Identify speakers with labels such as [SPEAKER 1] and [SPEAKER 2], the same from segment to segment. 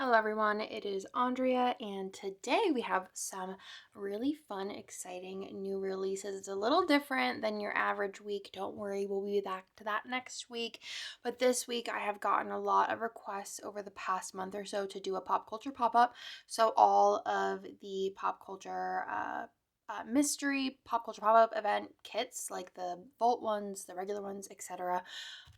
[SPEAKER 1] Hello everyone, it is Andrea, and today we have some really fun, exciting new releases. It's a little different than your average week. Don't worry, we'll be back to that next week. But this week I have gotten a lot of requests over the past month or so to do a pop culture pop-up. So all of the pop culture mystery pop culture pop-up event kits, like the Vault ones, the regular ones, etc.,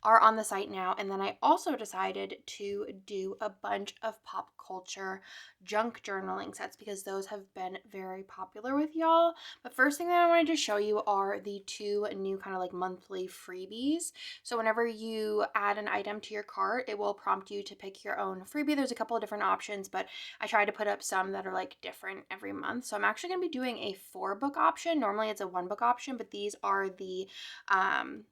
[SPEAKER 1] are on the site now. And then I also decided to do a bunch of pop culture junk journaling sets because those have been very popular with y'all. But first thing that I wanted to show you are the two new kind of like monthly freebies. So whenever you add an item to your cart, it will prompt you to pick your own freebie. There's a couple of different options, but I try to put up some that are like different every month. So I'm actually going to be doing a 4-book option. Normally it's a 1-book option, but these are the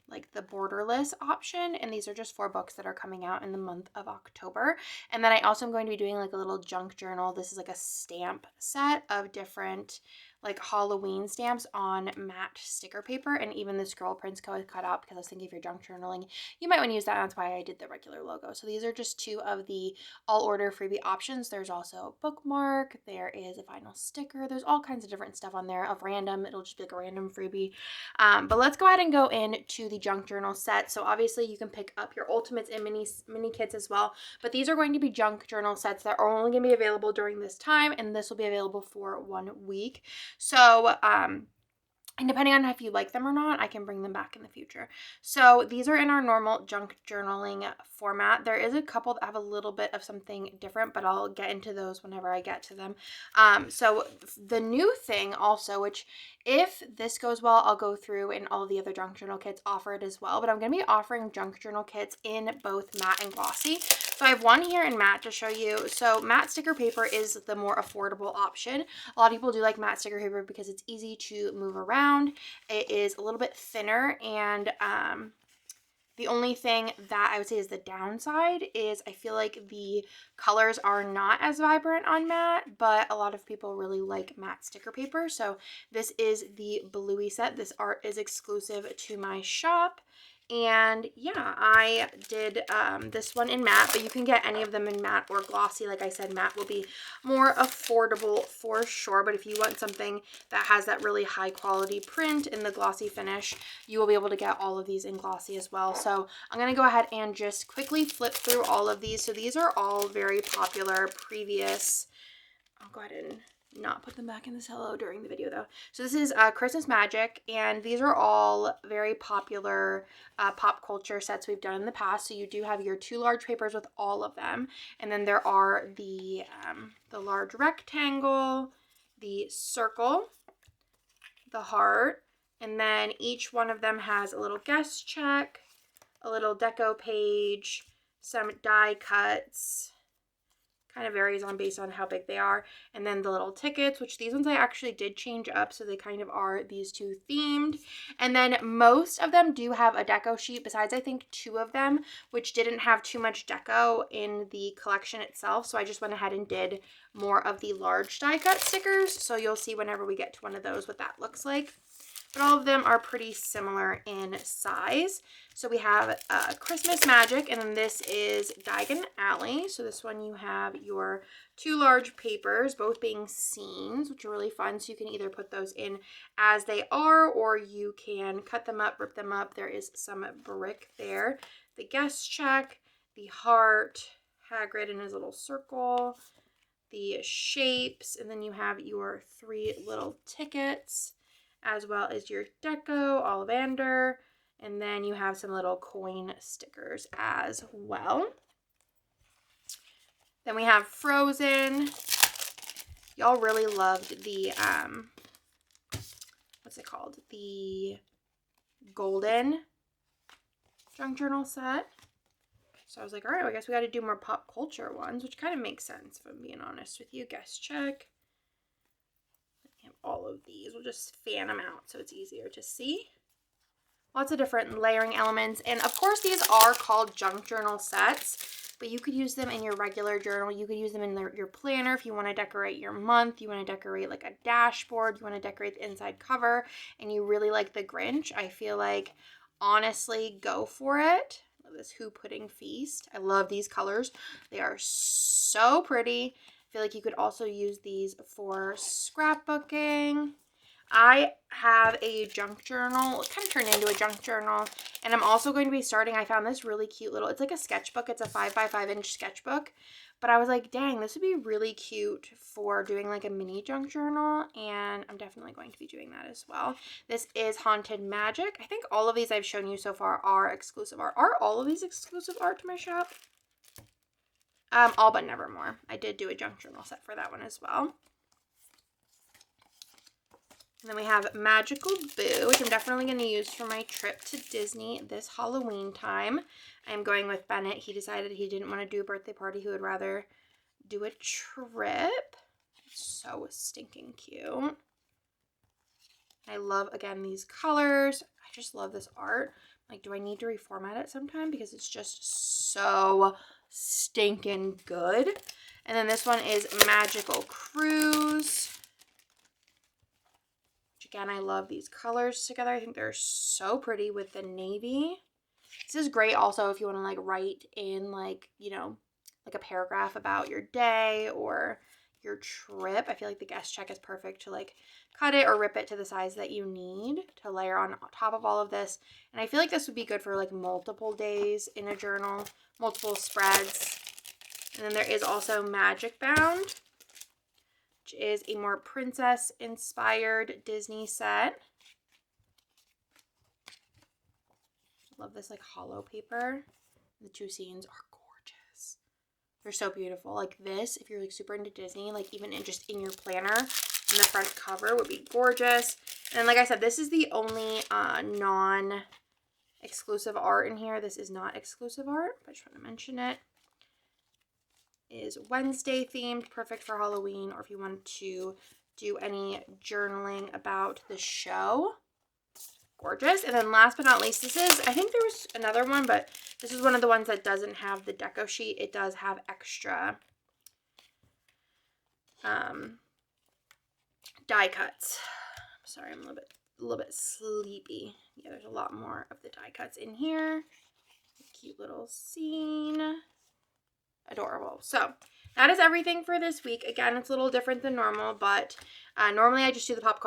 [SPEAKER 1] like the borderless option, and these are just 4 books that are coming out in the month of October. And then I also am going to be doing like a little junk journal. This is like a stamp set of different like Halloween stamps on matte sticker paper, and even the ScribblePrintsCo is cut out because I was thinking if you're junk journaling, you might want to use that. That's why I did the regular logo. So these are just 2 of the all order freebie options. There's also a bookmark, there is a vinyl sticker, there's all kinds of different stuff on there of random. It'll just be like a random freebie. But let's go ahead and go into the junk journal set. So obviously you can pick up your ultimates and mini kits as well, but these are going to be junk journal sets that are only going to be available during this time, and this will be available for 1 week. So, and depending on if you like them or not, I can bring them back in the future. So these are in our normal junk journaling format. There is a couple that have a little bit of something different, but I'll get into those whenever I get to them. So the new thing also, which if this goes well, I'll go through and all the other junk journal kits offer it as well. But I'm going to be offering junk journal kits in both matte and glossy. So I have one here in matte to show you. So matte sticker paper is the more affordable option. A lot of people do like matte sticker paper because it's easy to move around. It is a little bit thinner, and the only thing that I would say is the downside is I feel like the colors are not as vibrant on matte, but a lot of people really like matte sticker paper. So this is the Bluey set. This art is exclusive to my shop. And yeah, I did this one in matte, but you can get any of them in matte or glossy. Like I said, matte will be more affordable for sure, but if you want something that has that really high quality print in the glossy finish, you will be able to get all of these in glossy as well. So I'm going to go ahead and just quickly flip through all of these. So these are all very popular previous, I'll go ahead and not put them back in this hello during the video though. So this is Christmas Magic, and these are all very popular pop culture sets we've done in the past. So you do have your 2 large papers with all of them, and then there are the large rectangle, the circle, the heart, and then each one of them has a little guest check, a little deco page, some die cuts. Kind of varies on based on how big they are, and then the little tickets, which these ones I actually did change up, so they kind of are these 2 themed. And then most of them do have a deco sheet, besides I think 2 of them which didn't have too much deco in the collection itself, so I just went ahead and did more of the large die cut stickers. So you'll see whenever we get to one of those what that looks like. But all of them are pretty similar in size. So we have Christmas Magic, and then this is Diagon Alley. So this one you have your 2 large papers, both being scenes, which are really fun. So you can either put those in as they are, or you can cut them up, rip them up. There is some brick there. The guest check, the heart, Hagrid in his little circle, the shapes, and then you have your 3 little tickets, as well as your deco, Ollivander, and then you have some little coin stickers as well. Then we have Frozen. Y'all really loved the, what's it called? The golden junk journal set. So I was like, all right, well, I guess we got to do more pop culture ones, which kind of makes sense if I'm being honest with you. Guest check. All of these, we'll just fan them out so it's easier to see. Lots of different layering elements, and of course these are called junk journal sets, but you could use them in your regular journal. You could use them in your planner if you want to decorate your month, you want to decorate like a dashboard, you want to decorate the inside cover, and you really like the Grinch. I feel like honestly go for it. this Who Pudding Feast. I love these colors. They are so pretty. I feel like you could also use these for scrapbooking. I have a junk journal. It kind of turned into a junk journal. And I'm also going to be starting, I found this really cute little, it's like a sketchbook. It's a 5x5-inch sketchbook. But I was like, dang, this would be really cute for doing like a mini junk journal. And I'm definitely going to be doing that as well. This is Haunted Magic. I think all of these I've shown you so far are exclusive art. Are all of these exclusive art to my shop? All but Nevermore. I did do a junk journal set for that one as well. And then we have Magical Boo, which I'm definitely going to use for my trip to Disney this Halloween time. I'm going with Bennett. He decided he didn't want to do a birthday party. He would rather do a trip. So stinking cute. I love, again, these colors. I just love this art. Like, do I need to reformat it sometime? Because it's just so stinking good. And then this one is Magical Cruise. Again, I love these colors together. I think they're so pretty with the navy. This is great also if you want to like write in like, you know, like a paragraph about your day or your trip. I feel like the guest check is perfect to like cut it or rip it to the size that you need to layer on top of all of this. And I feel like this would be good for like multiple days in a journal, multiple spreads. And then there is also Magic Bound, is a more princess inspired Disney set. Love this like hollow paper. The two scenes are gorgeous. They're so beautiful. Like this, if you're like super into Disney, like even just in your planner, and the front cover would be gorgeous. And like I said, this is the only non-exclusive art in here. This is not exclusive art, but I just want to mention it. Is Wednesday themed, perfect for Halloween, or if you want to do any journaling about the show. Gorgeous. And then last but not least, this is, I think there was another one, but this is one of the ones that doesn't have the deco sheet. It does have extra die cuts. Sorry, I'm a little bit sleepy. Yeah, there's a lot more of the die cuts in here. Cute little scene. Adorable. So that is everything for this week. Again, it's a little different than normal, but normally I just do the pop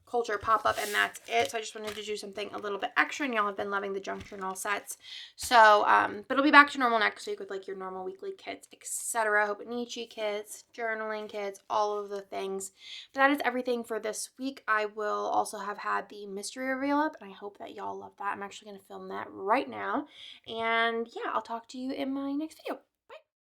[SPEAKER 1] culture pop-up and that's it. So I just wanted to do something a little bit extra, and y'all have been loving the junk journal sets. So but it'll be back to normal next week with like your normal weekly kits, etc. Hobonichi kits, journaling kits, all of the things. But that is everything for this week. I will also have had the mystery reveal up, and I hope that y'all love that. I'm actually going to film that right now, and yeah, I'll talk to you in my next video.